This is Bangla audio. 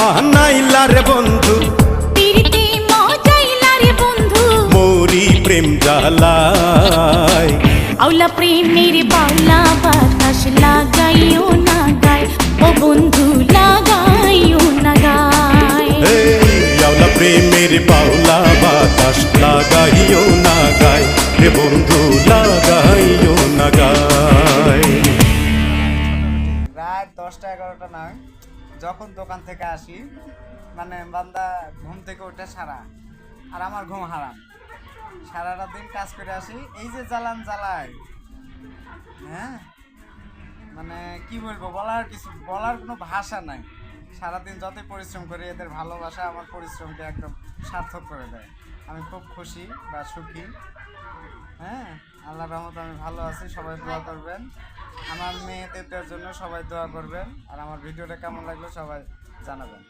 বানাইলা রে বন্ধু পিরিতি মজাইলা রে বন্ধু মোরি প্রেম জ্বালায় আউলা প্রেমের বাউলা বাতাস লাগাইও না গায় ও বন্ধু লাগাইও না গায় আউলা প্রেমের বাউলা বাতাস লাগাইও না গায় রে বন্ধু লাগাইও না গায়। রাত 10টা 11টা নয়, যখন দোকান থেকে আসি মানে বান্দা ঘুম থেকে ওঠে সারা, আর আমার ঘুম হারাম। সারাটা দিন কাজ করে আসি, এই যে জ্বালান জ্বালায়, হ্যাঁ মানে কি বলবো, বলার কোনো ভাষা নাই। সারাদিন যতই পরিশ্রম করি, এদের ভালোবাসা আমার পরিশ্রমকে একদম সার্থক করে দেয়। আমি খুব খুশি বা সুখী। হ্যাঁ, আল্লাহর রহমতে আমি ভালো আছি। সবাই দোয়া করবেন, আমার মেয়েদের জন্য সবাই দোয়া করবেন, আর আমার ভিডিওটা কেমন লাগলো সবাই জানাবেন।